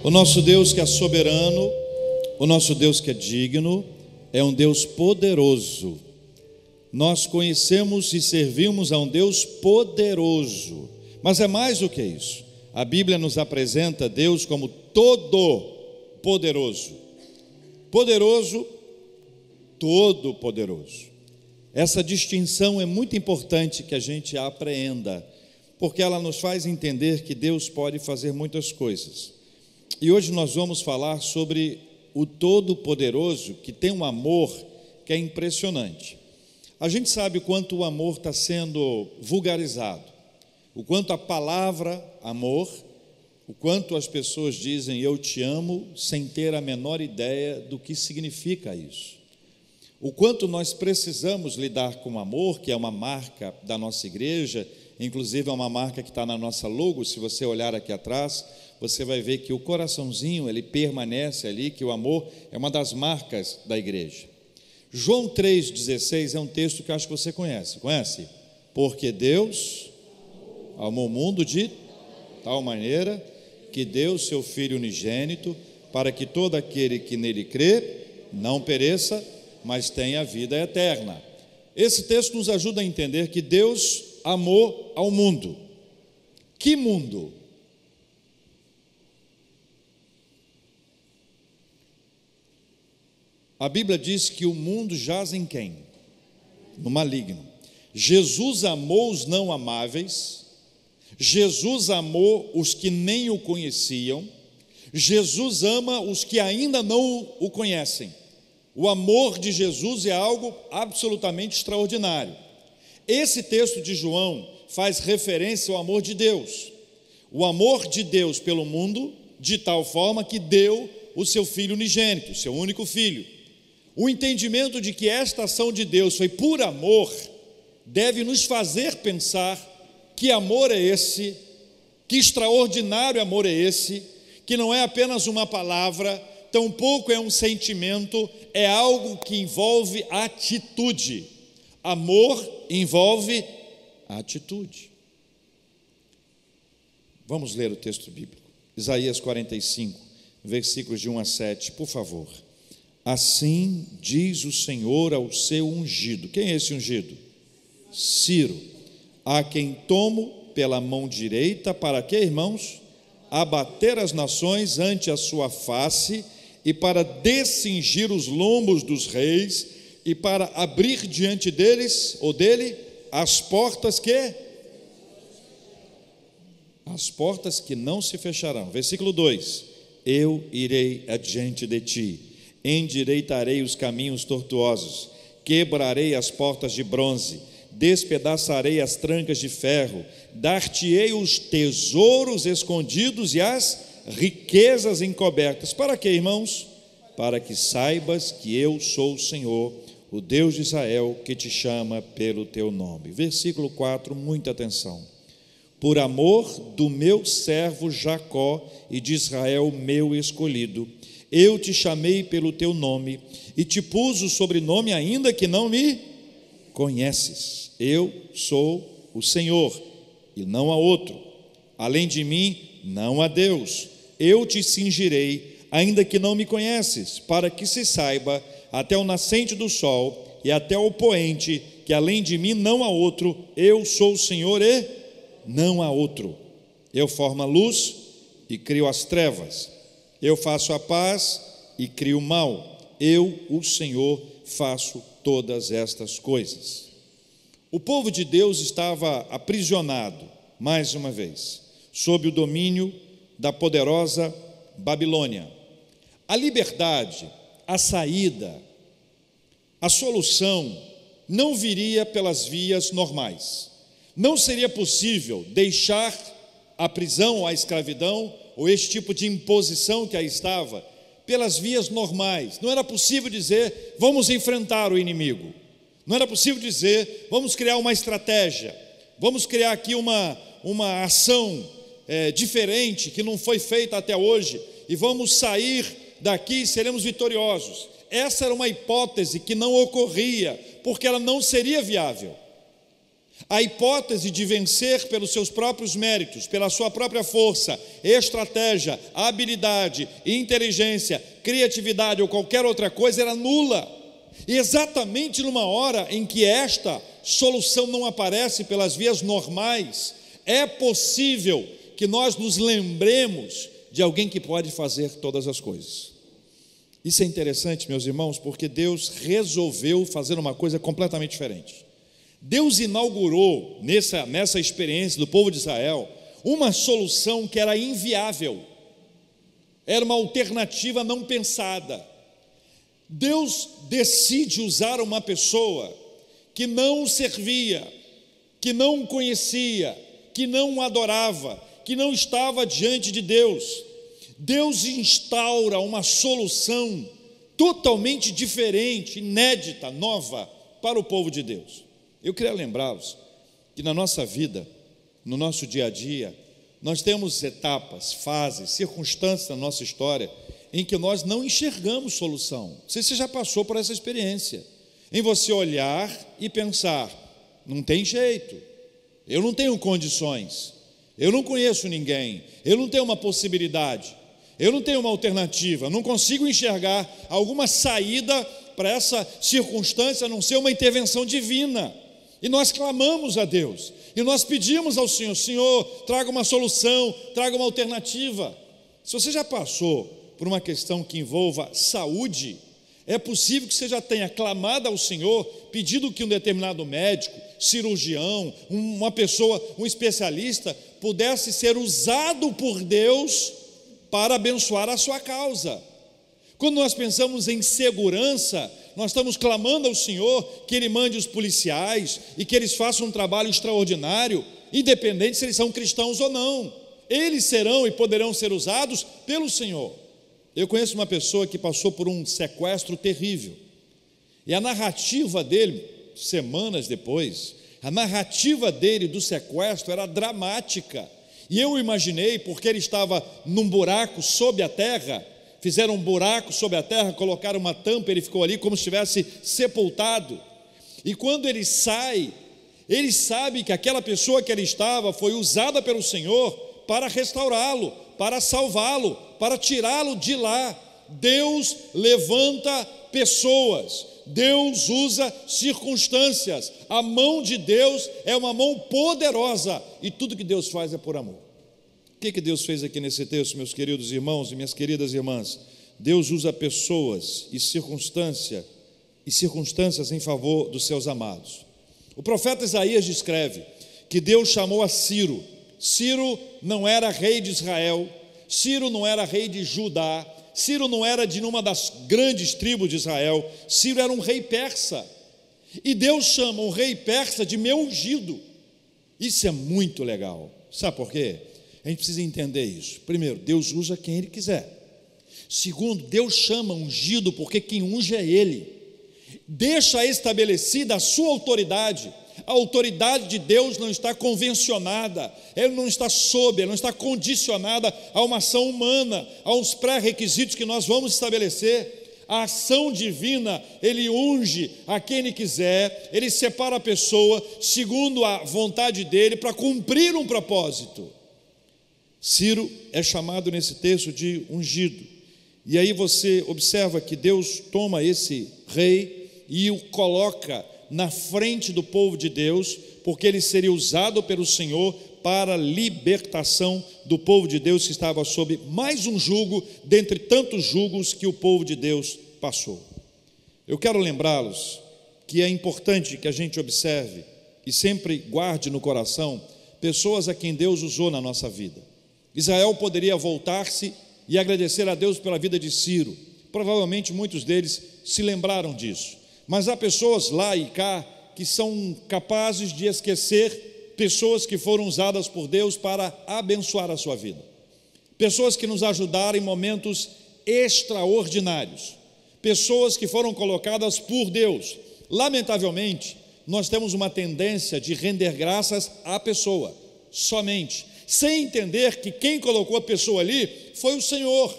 O nosso Deus que é soberano, o nosso Deus que é digno, é um Deus poderoso. Nós conhecemos e servimos a um Deus poderoso, mas é mais do que isso. A Bíblia nos apresenta Deus como todo-poderoso. Poderoso, todo-poderoso. Essa distinção é muito importante que a gente apreenda, porque ela nos faz entender que Deus pode fazer muitas coisas. E hoje nós vamos falar sobre o Todo-Poderoso, que tem um amor que é impressionante. A gente sabe o quanto o amor está sendo vulgarizado, o quanto a palavra amor, o quanto as pessoas dizem eu te amo sem ter a menor ideia do que significa isso. O quanto nós precisamos lidar com o amor, que é uma marca da nossa igreja, inclusive é uma marca que está na nossa logo. Se você olhar aqui atrás, você vai ver que o coraçãozinho, ele permanece ali, que o amor é uma das marcas da igreja. João 3,16 é um texto que eu acho que você conhece. Conhece? Porque Deus amou o mundo de tal maneira que deu o seu Filho unigênito, para que todo aquele que nele crê não pereça, mas tenha vida eterna. Esse texto nos ajuda a entender que Deus amou ao mundo. Que mundo? A Bíblia diz que o mundo jaz em quem? No maligno. Jesus amou os não amáveis, Jesus amou os que nem o conheciam, Jesus ama os que ainda não o conhecem. O amor de Jesus é algo absolutamente extraordinário. Esse texto de João faz referência ao amor de Deus. O amor de Deus pelo mundo, de tal forma que deu o seu Filho unigênito, o seu único Filho. O entendimento de que esta ação de Deus foi por amor, deve nos fazer pensar que amor é esse, que extraordinário amor é esse, que não é apenas uma palavra, tampouco é um sentimento, é algo que envolve atitude. Amor envolve atitude. Vamos ler o texto bíblico. Isaías 45, versículos de 1 a 7, por favor. Assim diz o Senhor ao seu ungido. Quem é esse ungido? Ciro, a quem tomo pela mão direita, para quê, irmãos? Abater as nações ante a sua face, e para descingir os lombos dos reis, e para abrir diante deles, ou dele, as portas que não se fecharão. Versículo 2: eu irei adiante de ti, endireitarei os caminhos tortuosos, quebrarei as portas de bronze, despedaçarei as trancas de ferro, dar-te-ei os tesouros escondidos e as riquezas encobertas. Para quê, irmãos? Para que saibas que eu sou o Senhor, o Deus de Israel, que te chama pelo teu nome. Versículo 4, muita atenção. Por amor do meu servo Jacó e de Israel, meu escolhido, eu te chamei pelo teu nome e te pus o sobrenome, ainda que não me conheces. Eu sou o Senhor e não há outro. Além de mim não há Deus. Eu te cingirei, ainda que não me conheces, para que se saiba até o nascente do sol e até o poente, que além de mim não há outro. Eu sou o Senhor e não há outro. Eu formo a luz e crio as trevas. Eu faço a paz e crio o mal. Eu, o Senhor, faço todas estas coisas. O povo de Deus estava aprisionado, mais uma vez, sob o domínio da poderosa Babilônia. A liberdade, a saída, a solução não viria pelas vias normais. Não seria possível deixar a prisão, a escravidão, ou este tipo de imposição que aí estava, pelas vias normais. Não era possível dizer, vamos enfrentar o inimigo. Não era possível dizer, vamos criar uma estratégia, vamos criar aqui uma ação diferente, que não foi feita até hoje, e vamos sair daqui e seremos vitoriosos. Essa era uma hipótese que não ocorria, porque ela não seria viável. A hipótese de vencer pelos seus próprios méritos, pela sua própria força, estratégia, habilidade, inteligência, criatividade ou qualquer outra coisa era nula. E exatamente numa hora em que esta solução não aparece pelas vias normais, é possível que nós nos lembremos de alguém que pode fazer todas as coisas. Isso é interessante, meus irmãos, porque Deus resolveu fazer uma coisa completamente diferente. Deus inaugurou nessa experiência do povo de Israel uma solução que era inviável, era uma alternativa não pensada. Deus decide usar uma pessoa que não o servia, que não o conhecia, que não o adorava, que não estava diante de Deus. Deus instaura uma solução totalmente diferente, inédita, nova para o povo de Deus. Eu queria lembrá-los que na nossa vida, no nosso dia a dia, nós temos etapas, fases, circunstâncias na nossa história em que nós não enxergamos solução. Não sei se você já passou por essa experiência, em você olhar e pensar, não tem jeito, eu não tenho condições, eu não conheço ninguém, eu não tenho uma possibilidade, eu não tenho uma alternativa, não consigo enxergar alguma saída para essa circunstância, a não ser uma intervenção divina. E nós clamamos a Deus, e nós pedimos ao Senhor, Senhor, traga uma solução, traga uma alternativa. Se você já passou por uma questão que envolva saúde, é possível que você já tenha clamado ao Senhor, pedido que um determinado médico, cirurgião, uma pessoa, um especialista, pudesse ser usado por Deus para abençoar a sua causa. Quando nós pensamos em segurança, nós estamos clamando ao Senhor que Ele mande os policiais e que eles façam um trabalho extraordinário, independente se eles são cristãos ou não. Eles serão e poderão ser usados pelo Senhor. Eu conheço uma pessoa que passou por um sequestro terrível, e a narrativa dele, semanas depois, a narrativa dele do sequestro era dramática, e eu imaginei, porque ele estava num buraco sob a terra, fizeram um buraco sob a terra, colocaram uma tampa, ele ficou ali como se estivesse sepultado, e quando ele sai, ele sabe que aquela pessoa que ele estava foi usada pelo Senhor para restaurá-lo, para salvá-lo, para tirá-lo de lá. Deus levanta pessoas, Deus usa circunstâncias, a mão de Deus é uma mão poderosa, e tudo que Deus faz é por amor. O que Deus fez aqui nesse texto, meus queridos irmãos e minhas queridas irmãs? Deus usa pessoas e circunstâncias em favor dos seus amados. O profeta Isaías descreve que Deus chamou a Ciro. Ciro não era rei de Israel, Ciro não era rei de Judá, Ciro não era de uma das grandes tribos de Israel, Ciro era um rei persa, e Deus chama um rei persa de meu ungido. Isso é muito legal. Sabe por quê? A gente precisa entender isso. Primeiro, Deus usa quem Ele quiser. Segundo, Deus chama ungido porque quem unge é Ele. Deixa estabelecida a sua autoridade. A autoridade de Deus não está convencionada, Ele não está sob, Ele não está condicionada a uma ação humana, a uns pré-requisitos que nós vamos estabelecer. A ação divina, Ele unge a quem Ele quiser, Ele separa a pessoa segundo a vontade dEle para cumprir um propósito. Ciro é chamado nesse texto de ungido, e aí você observa que Deus toma esse rei e o coloca na frente do povo de Deus, porque ele seria usado pelo Senhor para a libertação do povo de Deus que estava sob mais um jugo, dentre tantos jugos que o povo de Deus passou. Eu quero lembrá-los que é importante que a gente observe e sempre guarde no coração pessoas a quem Deus usou na nossa vida. Israel poderia voltar-se e agradecer a Deus pela vida de Ciro. Provavelmente muitos deles se lembraram disso. Mas há pessoas lá e cá que são capazes de esquecer pessoas que foram usadas por Deus para abençoar a sua vida. Pessoas que nos ajudaram em momentos extraordinários. Pessoas que foram colocadas por Deus. Lamentavelmente, nós temos uma tendência de render graças à pessoa, somente, sem entender que quem colocou a pessoa ali foi o Senhor.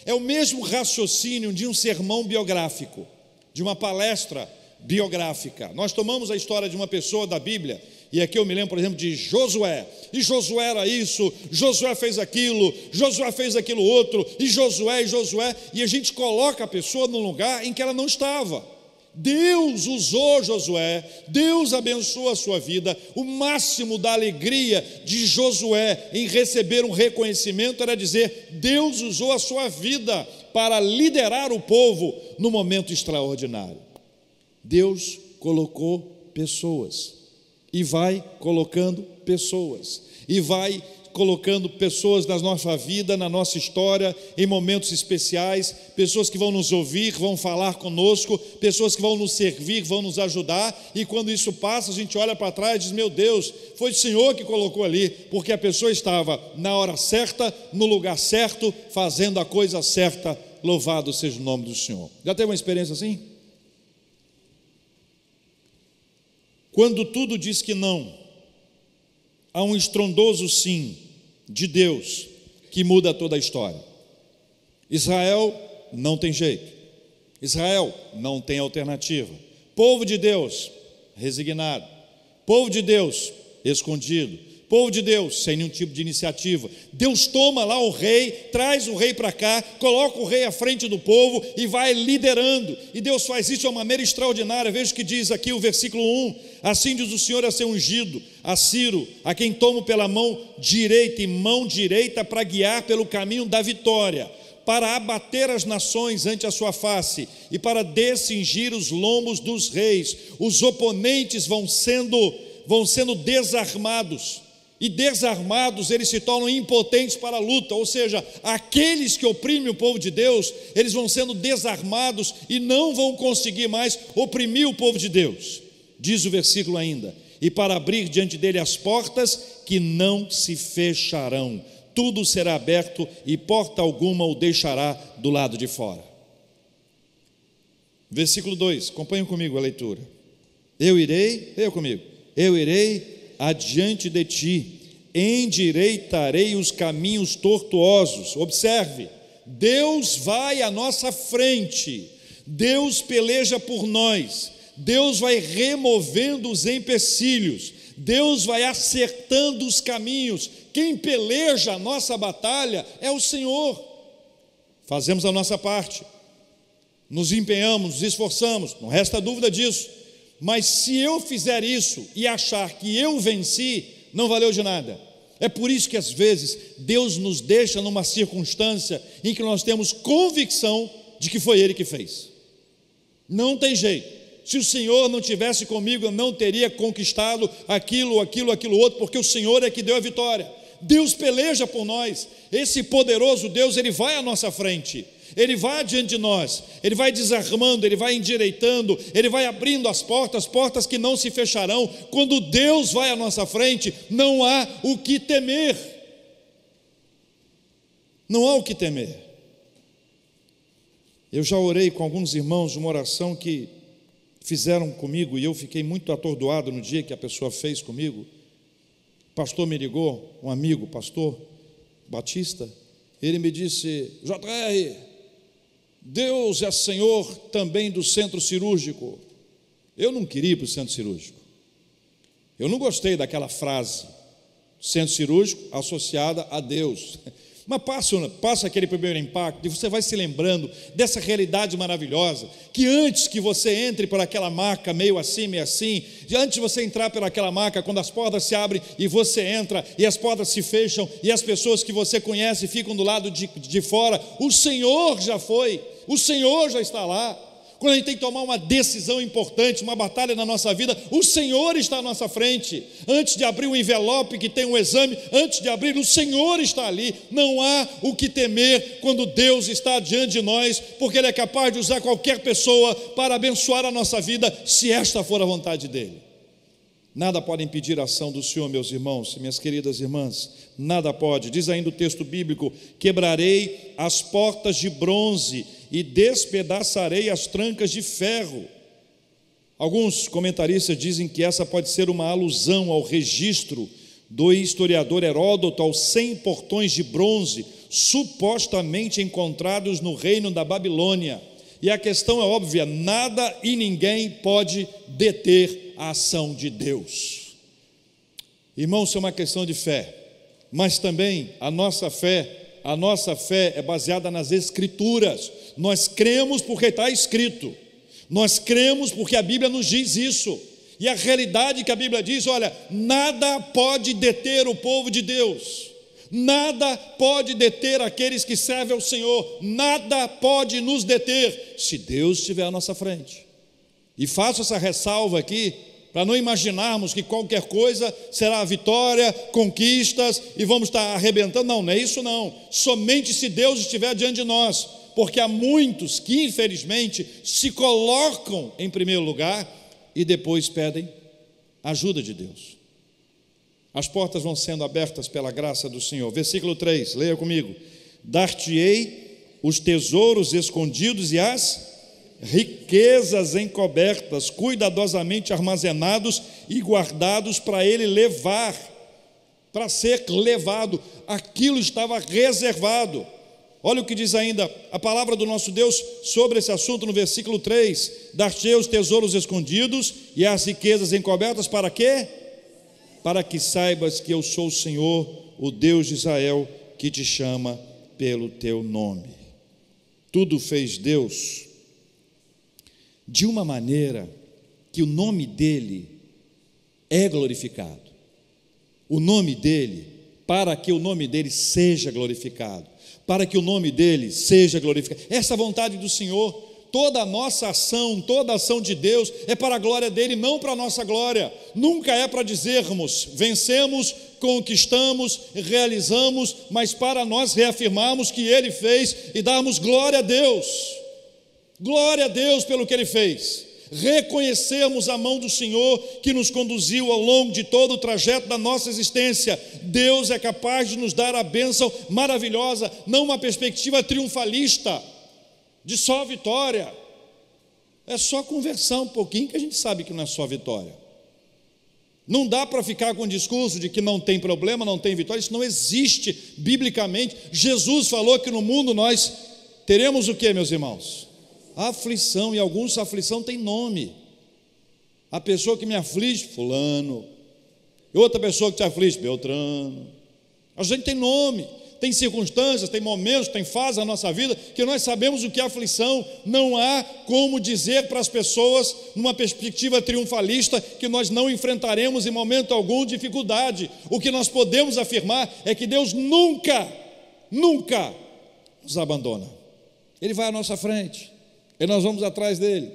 É o mesmo raciocínio de um sermão biográfico, de uma palestra biográfica. Nós tomamos a história de uma pessoa da Bíblia E aqui eu me lembro, por exemplo, de Josué. E Josué era isso, Josué fez aquilo outro, e Josué, e a gente coloca a pessoa num lugar em que ela não estava. Deus usou Josué, Deus abençoou a sua vida. O máximo da alegria de Josué em receber um reconhecimento era dizer: Deus usou a sua vida para liderar o povo no momento extraordinário. Deus colocou pessoas, e vai colocando pessoas, e vai colocando pessoas na nossa vida, na nossa história, em momentos especiais, pessoas que vão nos ouvir, vão falar conosco, pessoas que vão nos servir, vão nos ajudar, e quando isso passa, a gente olha para trás e diz: meu Deus, foi o Senhor que colocou ali, porque a pessoa estava na hora certa, no lugar certo, fazendo a coisa certa. Louvado seja o nome do Senhor. Já teve uma experiência assim? Quando tudo diz que não, há um estrondoso sim de Deus que muda toda a história. Israel não tem jeito, Israel não tem alternativa. Povo de Deus resignado, povo de Deus escondido, povo de Deus sem nenhum tipo de iniciativa. Deus toma lá o rei, traz o rei para cá, coloca o rei à frente do povo e vai liderando, e Deus faz isso de uma maneira extraordinária. Veja o que diz aqui o versículo 1: assim diz o Senhor a seu ungido, a Ciro, a quem tomo pela mão direita para guiar pelo caminho da vitória, para abater as nações ante a sua face, e para descingir os lombos dos reis. Os oponentes vão sendo desarmados, e desarmados eles se tornam impotentes para a luta. Ou seja, aqueles que oprimem o povo de Deus, eles vão sendo desarmados e não vão conseguir mais oprimir o povo de Deus. Diz o versículo ainda: e para abrir diante dele as portas que não se fecharão, tudo será aberto e porta alguma o deixará do lado de fora. Versículo 2, acompanhem comigo a leitura. Eu irei adiante de ti, endireitarei os caminhos tortuosos. Observe, Deus vai à nossa frente, Deus peleja por nós, Deus vai removendo os empecilhos, Deus vai acertando os caminhos. Quem peleja a nossa batalha é o Senhor. Fazemos a nossa parte, nos empenhamos, nos esforçamos, não resta dúvida disso. Mas se eu fizer isso e achar que eu venci, não valeu de nada. É por isso que às vezes Deus nos deixa numa circunstância em que nós temos convicção de que foi Ele que fez. Não tem jeito. Se o Senhor não tivesse comigo, eu não teria conquistado aquilo outro, porque o Senhor é que deu a vitória. Deus peleja por nós. Esse poderoso Deus, Ele vai à nossa frente, Ele vai adiante de nós, Ele vai desarmando, Ele vai endireitando, Ele vai abrindo as portas que não se fecharão. Quando Deus vai à nossa frente, não há o que temer. Não há o que temer. Eu já orei com alguns irmãos uma oração que fizeram comigo, e eu fiquei muito atordoado no dia que a pessoa fez comigo. O pastor me ligou, um amigo, pastor Batista, ele me disse: JR, Deus é Senhor também do centro cirúrgico. Eu não queria ir para o centro cirúrgico. Eu não gostei daquela frase, centro cirúrgico associada a Deus. Mas passa aquele primeiro impacto e você vai se lembrando dessa realidade maravilhosa, que antes que você entre por aquela maca meio assim, antes de você entrar por aquela maca, quando as portas se abrem e você entra, e as portas se fecham, e as pessoas que você conhece ficam do lado de fora, o Senhor já foi, o Senhor já está lá. Quando a gente tem que tomar uma decisão importante, uma batalha na nossa vida, o Senhor está à nossa frente. Antes de abrir um envelope que tem um exame, antes de abrir, o Senhor está ali. Não há o que temer quando Deus está diante de nós, porque Ele é capaz de usar qualquer pessoa para abençoar a nossa vida, se esta for a vontade dEle. Nada pode impedir a ação do Senhor, meus irmãos e minhas queridas irmãs, nada pode. Diz ainda o texto bíblico: quebrarei as portas de bronze e despedaçarei as trancas de ferro. Alguns comentaristas dizem que essa pode ser uma alusão ao registro do historiador Heródoto aos 100 portões de bronze supostamente encontrados no reino da Babilônia. E a questão é óbvia: nada e ninguém pode deter a ação de Deus. Irmãos, isso é uma questão de fé, mas também a nossa fé é baseada nas Escrituras. Nós cremos porque está escrito, nós cremos porque a Bíblia nos diz isso, e a realidade que a Bíblia diz, olha, nada pode deter o povo de Deus, nada pode deter aqueles que servem ao Senhor, nada pode nos deter, se Deus estiver à nossa frente. E faço essa ressalva aqui, para não imaginarmos que qualquer coisa será vitória, conquistas, e vamos estar arrebentando. Não, não é isso não, somente se Deus estiver diante de nós, porque há muitos que infelizmente se colocam em primeiro lugar e depois pedem ajuda de Deus. As portas vão sendo abertas pela graça do Senhor. Versículo 3, leia comigo: dar-te-ei os tesouros escondidos e as riquezas encobertas, cuidadosamente armazenados e guardados para ele levar, para ser levado. Aquilo estava reservado. Olha o que diz ainda a palavra do nosso Deus sobre esse assunto no versículo 3: dar-te-ei os tesouros escondidos e as riquezas encobertas, para quê? Para que saibas que eu sou o Senhor, o Deus de Israel, que te chama pelo teu nome. Tudo fez Deus de uma maneira que o nome dele é glorificado. O nome dele, para que o nome dele seja glorificado, para que o nome dele seja glorificado. Essa é a vontade do Senhor. Toda a nossa ação, toda a ação de Deus é para a glória dele, não para a nossa glória. Nunca é para dizermos, vencemos, conquistamos, realizamos, mas para nós reafirmarmos que ele fez e darmos glória a Deus. Glória a Deus pelo que ele fez. Reconhecermos a mão do Senhor que nos conduziu ao longo de todo o trajeto da nossa existência. Deus é capaz de nos dar a bênção maravilhosa, não uma perspectiva triunfalista, de só vitória. É só conversar um pouquinho que a gente sabe que não é só vitória. Não dá para ficar com o discurso de que não tem problema, não tem vitória. Isso não existe biblicamente. Jesus falou que no mundo nós teremos o que, meus irmãos? Aflição, e alguns aflição tem nome. A pessoa que me aflige, fulano. E outra pessoa que te aflige, Beltrano. A gente tem nome, tem circunstâncias, tem momentos, tem fases na nossa vida que nós sabemos o que é aflição. Não há como dizer para as pessoas, numa perspectiva triunfalista, que nós não enfrentaremos em momento algum dificuldade. O que nós podemos afirmar é que Deus nunca nos abandona. Ele vai à nossa frente e nós vamos atrás dele,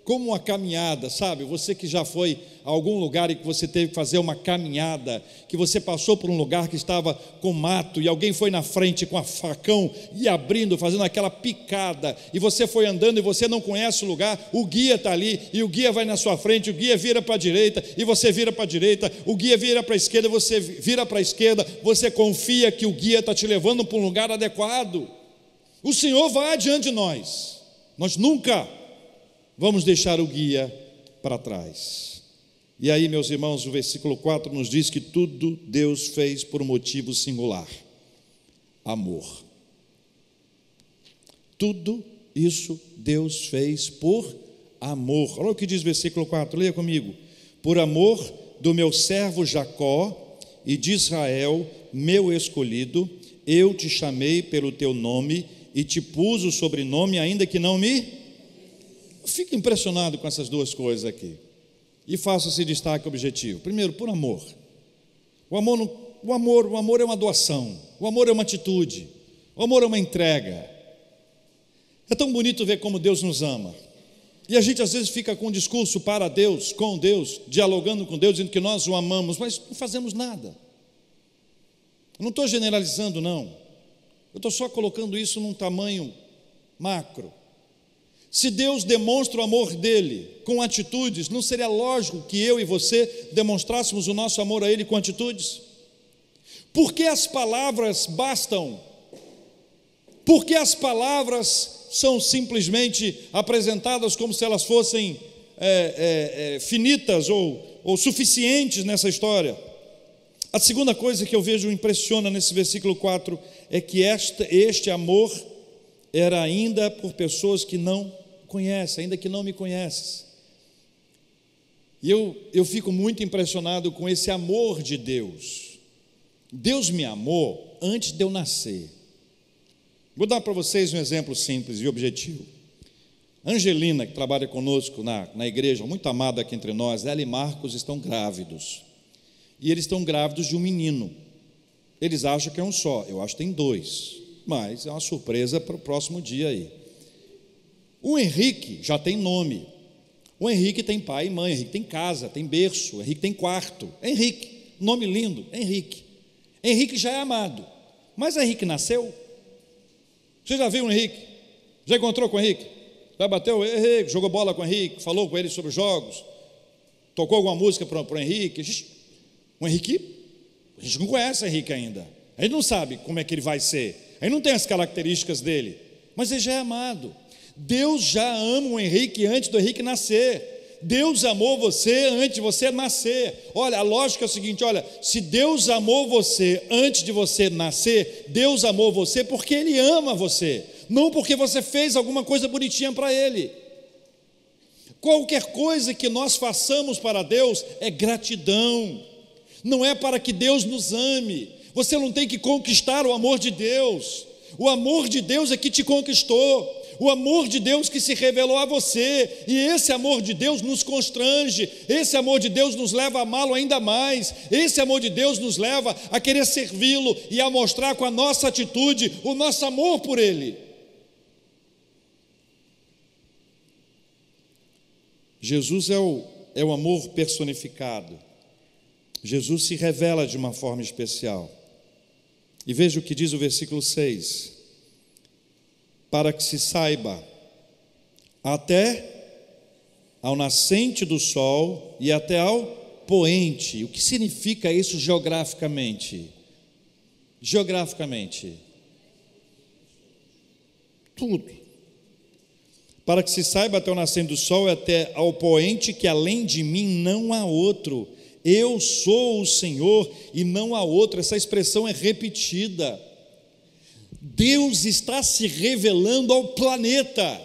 como uma caminhada, sabe? Você que já foi a algum lugar e que você teve que fazer uma caminhada, que você passou por um lugar que estava com mato e alguém foi na frente com a facão e abrindo, fazendo aquela picada, e você foi andando e você não conhece o lugar, o guia está ali e o guia vai na sua frente, o guia vira para a direita e você vira para a direita, o guia vira para a esquerda, você vira para a esquerda, você confia que o guia está te levando para um lugar adequado. O Senhor vai adiante de nós. Nós nunca vamos deixar o guia para trás. E aí, meus irmãos, o versículo 4 nos diz que tudo Deus fez por um motivo singular: amor. Tudo isso Deus fez por amor. Olha o que diz o versículo 4, leia comigo: por amor do meu servo Jacó e de Israel, meu escolhido, eu te chamei pelo teu nome e te pus o sobrenome, ainda que não me... Fico impressionado com essas duas coisas aqui, e faço esse destaque objetivo. Primeiro, por amor. O amor é uma doação, o amor é uma atitude, o amor é uma entrega. É tão bonito ver como Deus nos ama, e a gente às vezes fica com um discurso para Deus, com Deus, dialogando com Deus, dizendo que nós o amamos, mas não fazemos nada. Eu não estou generalizando, não. Eu estou só colocando isso num tamanho macro. Se Deus demonstra o amor dele com atitudes, não seria lógico que eu e você demonstrássemos o nosso amor a ele com atitudes? Por que as palavras bastam? Por que as palavras são simplesmente apresentadas como se elas fossem finitas ou suficientes nessa história? A segunda coisa que eu vejo impressiona nesse versículo 4 é que este amor era ainda por pessoas que não conhecem, ainda que não me conheces. E eu fico muito impressionado com esse amor de Deus. Deus me amou antes de eu nascer. Vou dar para vocês um exemplo simples e objetivo. Angelina, que trabalha conosco na igreja, muito amada aqui entre nós, ela e Marcos estão grávidos. E eles estão grávidos de um menino. Eles acham que é um só, eu acho que tem 2, mas é uma surpresa para o próximo dia aí. O Henrique já tem nome. O Henrique tem pai e mãe, o Henrique tem casa, tem berço, o Henrique tem quarto. Henrique, nome lindo, Henrique. Henrique já é amado, mas Henrique nasceu. Você já viu o Henrique? Já encontrou com o Henrique? Já bateu? Henrique, jogou bola com o Henrique, falou com ele sobre jogos, tocou alguma música para o Henrique? O Henrique, a gente não conhece o Henrique ainda, a gente não sabe como é que ele vai ser, a gente não tem as características dele, mas ele já é amado. Deus já ama o Henrique antes do Henrique nascer. Deus amou você antes de você nascer. Olha, a lógica é o seguinte, olha, se Deus amou você antes de você nascer, Deus amou você porque Ele ama você, não porque você fez alguma coisa bonitinha para Ele. Qualquer coisa que nós façamos para Deus é gratidão, não é para que Deus nos ame. Você não tem que conquistar o amor de Deus, o amor de Deus é que te conquistou. O amor de Deus que se revelou a você, e esse amor de Deus nos constrange, esse amor de Deus nos leva a amá-lo ainda mais, esse amor de Deus nos leva a querer servi-lo e a mostrar com a nossa atitude o nosso amor por Ele. Jesus é o amor personificado. Jesus se revela de uma forma especial. E veja o que diz o versículo 6. Para que se saiba, até ao nascente do sol e até ao poente. O que significa isso geograficamente? Geograficamente, tudo. Para que se saiba até o nascente do sol e até ao poente, que além de mim não há outro. Eu sou o Senhor e não há outro. Essa expressão é repetida. Deus está se revelando ao planeta,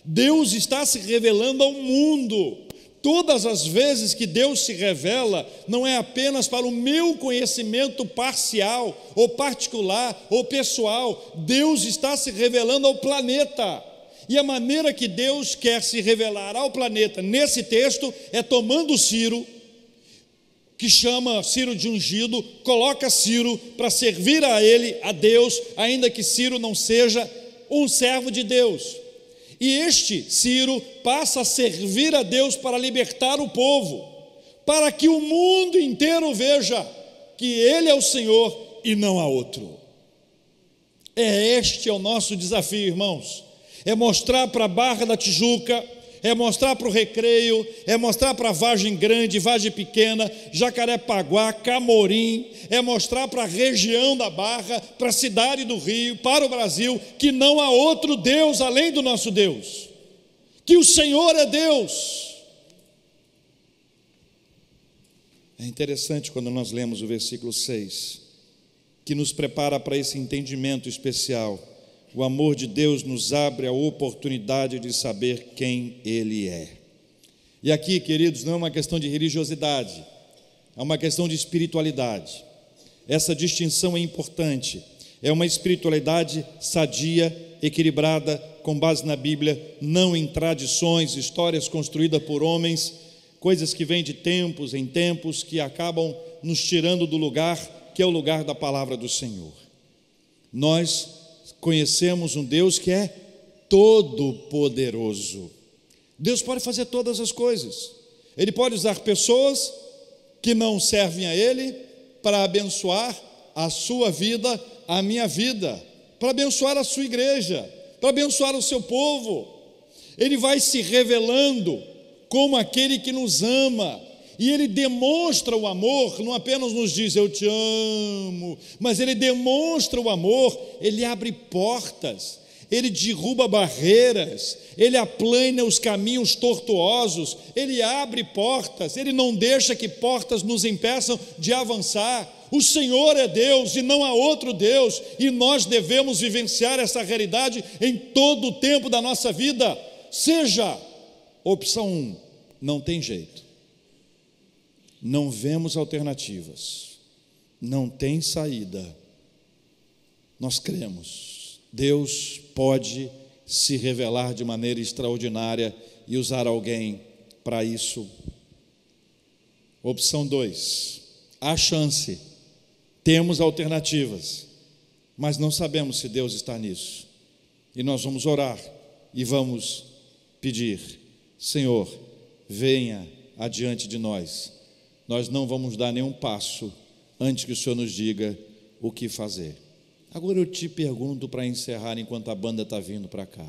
Deus está se revelando ao mundo. Todas as vezes que Deus se revela, não é apenas para o meu conhecimento parcial, ou particular, ou pessoal. Deus está se revelando ao planeta. E a maneira que Deus quer se revelar ao planeta nesse texto é tomando Ciro, que chama Ciro de ungido, coloca Ciro para servir a ele, a Deus, ainda que Ciro não seja um servo de Deus. E este Ciro passa a servir a Deus para libertar o povo, para que o mundo inteiro veja que Ele é o Senhor e não há outro. Este é o nosso desafio, irmãos, é mostrar para a Barra da Tijuca, é mostrar para o Recreio, é mostrar para a Vargem Grande, Vargem Pequena, Jacarepaguá, Camorim, é mostrar para a região da Barra, para a cidade do Rio, para o Brasil, que não há outro Deus além do nosso Deus, que o Senhor é Deus. É interessante quando nós lemos o versículo 6, que nos prepara para esse entendimento especial. O amor de Deus nos abre a oportunidade de saber quem Ele é. E aqui, queridos, não é uma questão de religiosidade, é uma questão de espiritualidade. Essa distinção é importante. É uma espiritualidade sadia, equilibrada, com base na Bíblia, não em tradições, histórias construídas por homens, coisas que vêm de tempos em tempos, que acabam nos tirando do lugar, que é o lugar da palavra do Senhor. Nós conhecemos um Deus que é todo-poderoso. Deus pode fazer todas as coisas. Ele pode usar pessoas que não servem a Ele para abençoar a sua vida, a minha vida, para abençoar a sua igreja, para abençoar o seu povo. Ele vai se revelando como aquele que nos ama. E Ele demonstra o amor, não apenas nos diz eu te amo, mas Ele demonstra o amor, Ele abre portas, Ele derruba barreiras, Ele aplana os caminhos tortuosos, Ele abre portas, Ele não deixa que portas nos impeçam de avançar. O Senhor é Deus e não há outro Deus, e nós devemos vivenciar essa realidade em todo o tempo da nossa vida. Seja opção 1, não tem jeito. não vemos alternativas, não tem saída, nós cremos, Deus pode se revelar de maneira extraordinária e usar alguém para isso. Opção 2, há chance, temos alternativas, mas não sabemos se Deus está nisso. E nós vamos orar e vamos pedir: Senhor, venha adiante de nós. Nós não vamos dar nenhum passo antes que o Senhor nos diga o que fazer. Agora eu te pergunto, para encerrar, enquanto a banda está vindo para cá: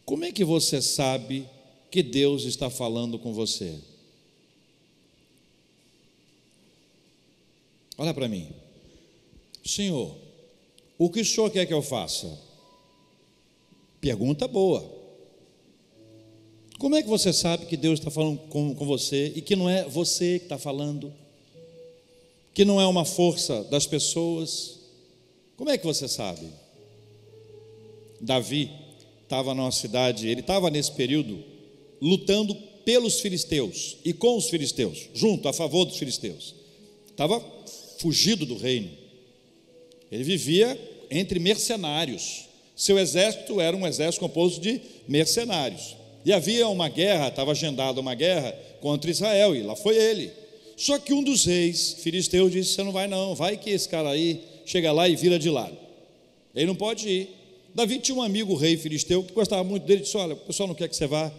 como é que você sabe que Deus está falando com você? Olha para mim. Senhor, o que o Senhor quer que eu faça? Pergunta boa. Como é que você sabe que Deus está falando com você e que não é você que está falando? Que não é uma força das pessoas? Como é que você sabe? Davi estava numa cidade, ele estava nesse período lutando pelos filisteus e com os filisteus, junto, a favor dos filisteus. Estava fugido do reino. Ele vivia entre mercenários. Seu exército era um exército composto de mercenários. E havia uma guerra, estava agendada uma guerra contra Israel, e lá foi ele. Só que um dos reis filisteus disse: você não vai não, vai que esse cara aí chega lá e vira de lado. Ele não pode ir. Davi tinha um amigo, rei filisteu, que gostava muito dele, disse: olha, o pessoal não quer que você vá,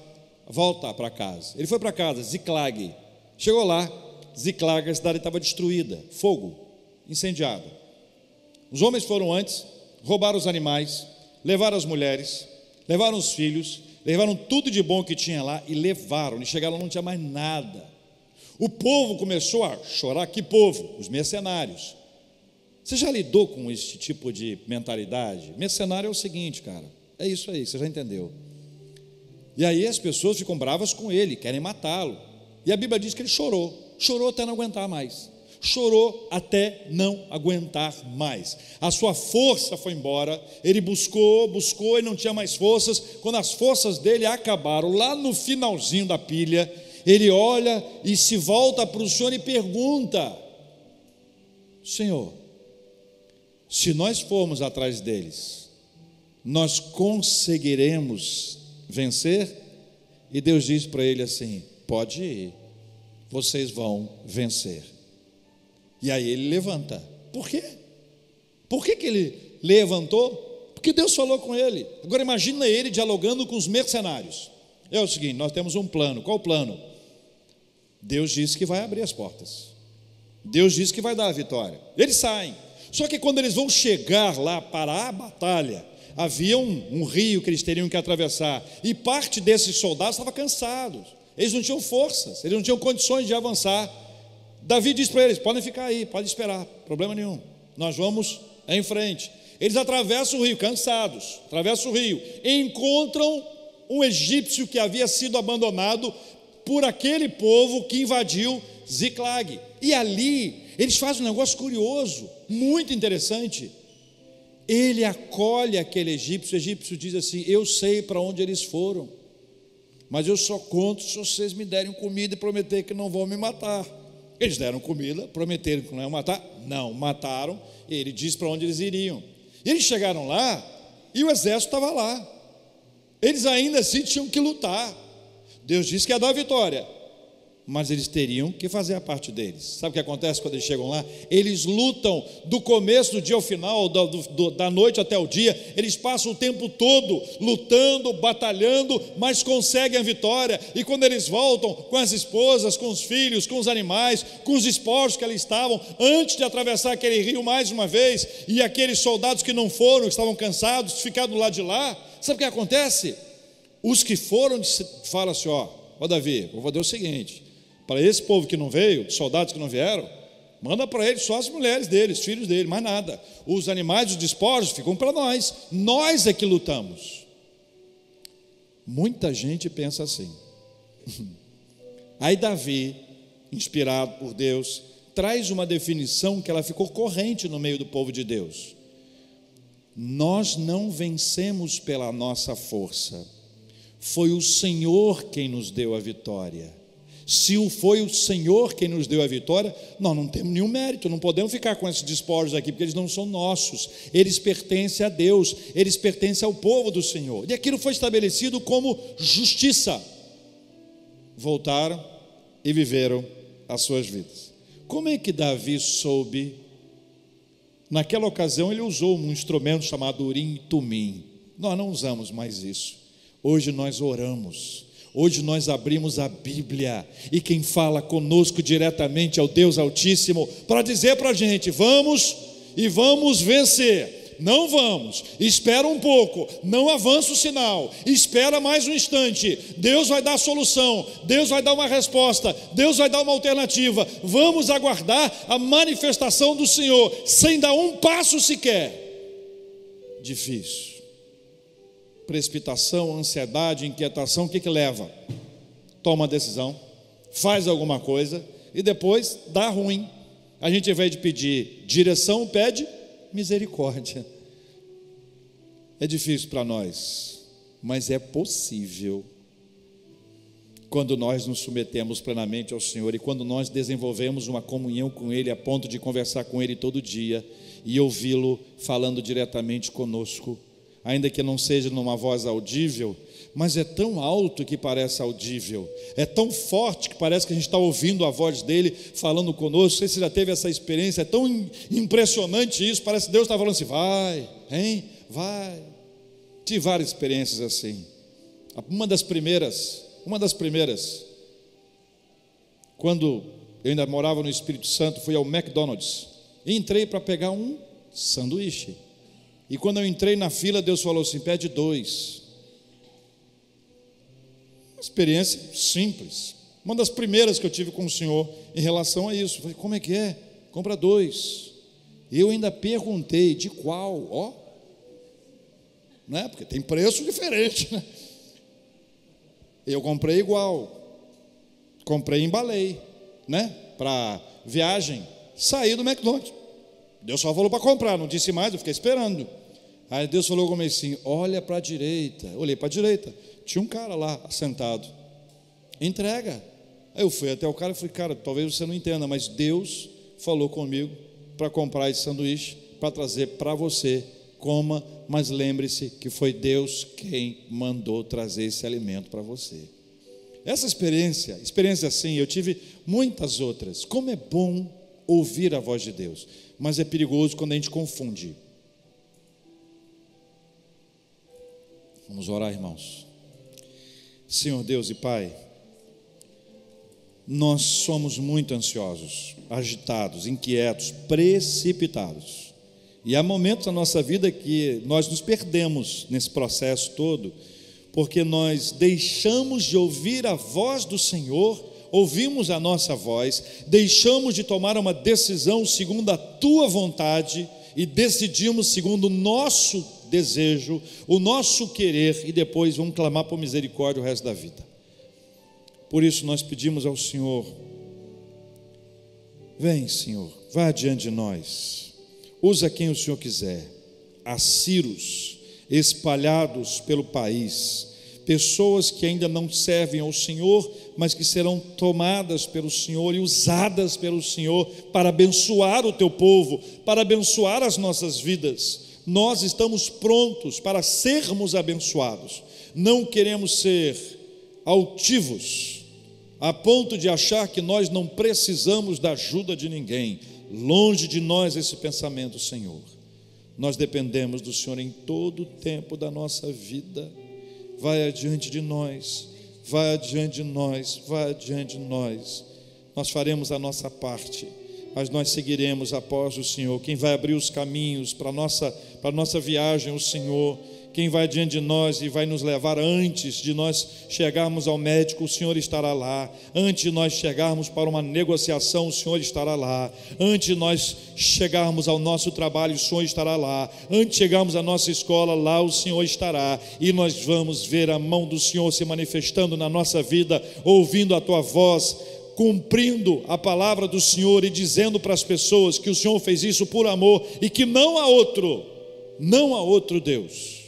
volta para casa. Ele foi para casa, Ziclag. Chegou lá, Ziclag, a cidade estava destruída, fogo, incendiado. Os homens foram antes, roubaram os animais, levaram as mulheres, levaram os filhos, levaram tudo de bom que tinha lá e levaram. E chegaram lá, não tinha mais nada. O povo começou a chorar. Que povo? Os mercenários. Você já lidou com esse tipo de mentalidade? Mercenário é o seguinte, cara, é isso aí, você já entendeu. E aí as pessoas ficam bravas com ele, querem matá-lo. E a Bíblia diz que ele chorou até não aguentar mais. Chorou até não aguentar mais. A sua força foi embora. Ele buscou e não tinha mais forças. Quando as forças dele acabaram, lá no finalzinho da pilha, ele olha e se volta para o Senhor e pergunta: Senhor, se nós formos atrás deles, nós conseguiremos vencer? E Deus diz para ele assim: pode ir, vocês vão vencer. E aí ele levanta. Por quê? Por que ele levantou? Porque Deus falou com ele. Agora imagina ele dialogando com os mercenários. É o seguinte: nós temos um plano. Qual o plano? Deus disse que vai abrir as portas, Deus disse que vai dar a vitória. Eles saem. Só que quando eles vão chegar lá para a batalha, havia um rio que eles teriam que atravessar, e parte desses soldados estava cansados, eles não tinham forças, eles não tinham condições de avançar. Davi diz para eles: podem ficar aí, pode esperar, problema nenhum, nós vamos em frente. Eles atravessam o rio, cansados, atravessam o rio, encontram um egípcio que havia sido abandonado por aquele povo que invadiu Ziclag. E ali eles fazem um negócio curioso, muito interessante. Ele acolhe aquele egípcio. O egípcio diz assim: eu sei para onde eles foram, mas eu só conto se vocês me derem comida e prometer que não vão me matar. Eles deram comida, prometeram que não iam matar, não mataram. Ele diz para onde eles iriam. Eles chegaram lá e o exército estava lá. Eles ainda assim tinham que lutar. Deus disse que ia dar a vitória, mas eles teriam que fazer a parte deles. Sabe o que acontece quando eles chegam lá? Eles lutam do começo do dia ao final, da noite até o dia. Eles passam o tempo todo lutando, batalhando, mas conseguem a vitória. E quando eles voltam com as esposas, com os filhos, com os animais, com os despojos que ali estavam, antes de atravessar aquele rio mais uma vez, e aqueles soldados que não foram, que estavam cansados, ficaram do lado de lá, sabe o que acontece? Os que foram falam assim: ó Davi, vou fazer o seguinte, para esse povo que não veio, soldados que não vieram, manda para eles só as mulheres deles, filhos deles, mais nada. Os animais, os despojos ficam para nós é que lutamos. Muita gente pensa assim. Aí Davi, inspirado por Deus, traz uma definição que ela ficou corrente no meio do povo de Deus: nós não vencemos pela nossa força, foi o Senhor quem nos deu a vitória. Se foi o Senhor quem nos deu a vitória, nós não temos nenhum mérito, não podemos ficar com esses despojos aqui, porque eles não são nossos, eles pertencem a Deus, eles pertencem ao povo do Senhor, e aquilo foi estabelecido como justiça. Voltaram e viveram as suas vidas. Como é que Davi soube? Naquela ocasião ele usou um instrumento chamado Urim e Tumim. Nós não usamos mais isso. Hoje nós oramos, hoje nós abrimos a Bíblia, e quem fala conosco diretamente é o Deus Altíssimo, para dizer para a gente: vamos e vamos vencer. Não vamos, espera um pouco, não avança o sinal, espera mais um instante, Deus vai dar a solução, Deus vai dar uma resposta, Deus vai dar uma alternativa. Vamos aguardar a manifestação do Senhor, sem dar um passo sequer. Difícil. Precipitação, ansiedade, inquietação, o que leva? Toma uma decisão, faz alguma coisa e depois dá ruim. A gente, ao invés de pedir direção, pede misericórdia. É difícil para nós, mas é possível quando nós nos submetemos plenamente ao Senhor, e quando nós desenvolvemos uma comunhão com Ele a ponto de conversar com Ele todo dia e ouvi-lo falando diretamente conosco, ainda que não seja numa voz audível, mas é tão alto que parece audível, é tão forte que parece que a gente está ouvindo a voz dele falando conosco. Não sei se você já teve essa experiência, é tão impressionante isso, parece que Deus está falando assim: vai, hein, vai. Tive várias experiências assim. Uma das primeiras, quando eu ainda morava no Espírito Santo, fui ao McDonald's e entrei para pegar um sanduíche, e quando eu entrei na fila, Deus falou assim: pede 2. Uma experiência simples, uma das primeiras que eu tive com o Senhor em relação a isso. Eu falei: como é que é? Compra 2. E eu ainda perguntei: de qual? Ó, né? Porque tem preço diferente, né? Eu comprei igual, comprei e embalei, né? Para viagem, saí do McDonald's. Deus só falou para comprar, não disse mais, eu fiquei esperando. Aí Deus falou comigo assim: olha para a direita. Eu olhei para a direita, tinha um cara lá sentado, entrega. Aí eu fui até o cara e falei: cara, talvez você não entenda, mas Deus falou comigo para comprar esse sanduíche, para trazer para você. Coma, mas lembre-se que foi Deus quem mandou trazer esse alimento para você. Essa experiência assim, eu tive muitas outras. Como é bom ouvir a voz de Deus, mas é perigoso quando a gente confunde. Vamos orar, irmãos. Senhor Deus e Pai, nós somos muito ansiosos, agitados, inquietos, precipitados. E há momentos na nossa vida que nós nos perdemos nesse processo todo, porque nós deixamos de ouvir a voz do Senhor, ouvimos a nossa voz, deixamos de tomar uma decisão segundo a Tua vontade e decidimos segundo o nosso desejo, o nosso querer, e depois vamos clamar por misericórdia o resto da vida. Por isso nós pedimos ao Senhor: vem, Senhor, vá adiante de nós. Usa quem o Senhor quiser, assírios espalhados pelo país, pessoas que ainda não servem ao Senhor, mas que serão tomadas pelo Senhor e usadas pelo Senhor para abençoar o Teu povo, para abençoar as nossas vidas. Nós estamos prontos para sermos abençoados, não queremos ser altivos, a ponto de achar que nós não precisamos da ajuda de ninguém. Longe de nós esse pensamento, Senhor. Nós dependemos do Senhor em todo o tempo da nossa vida. Vai adiante de nós, vai adiante de nós, vai adiante de nós. Nós faremos a nossa parte, mas nós seguiremos após o Senhor. Quem vai abrir os caminhos para a nossa viagem, o Senhor. Quem vai diante de nós e vai nos levar antes de nós chegarmos ao médico, o Senhor estará lá. Antes de nós chegarmos para uma negociação, o Senhor estará lá. Antes de nós chegarmos ao nosso trabalho, o Senhor estará lá. Antes de chegarmos à nossa escola, lá o Senhor estará. E nós vamos ver a mão do Senhor se manifestando na nossa vida, ouvindo a Tua voz, cumprindo a palavra do Senhor e dizendo para as pessoas que o Senhor fez isso por amor e que não há outro Deus.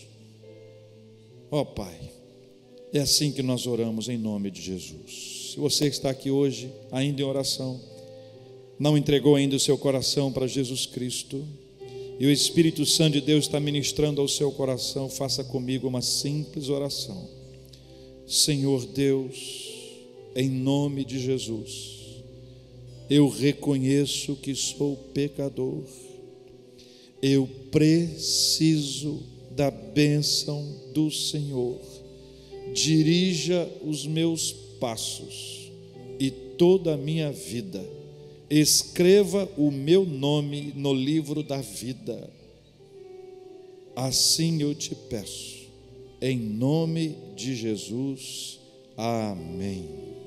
Ó Pai, É assim que nós oramos em nome de Jesus. Se você está aqui hoje, ainda em oração, não entregou ainda o seu coração para Jesus Cristo, e o Espírito Santo de Deus está ministrando ao seu coração, faça comigo uma simples oração. Senhor Deus, em nome de Jesus, eu reconheço que sou pecador, eu preciso da bênção do Senhor. Dirija os meus passos e toda a minha vida. Escreva o meu nome no livro da vida. Assim eu te peço, em nome de Jesus. Amém.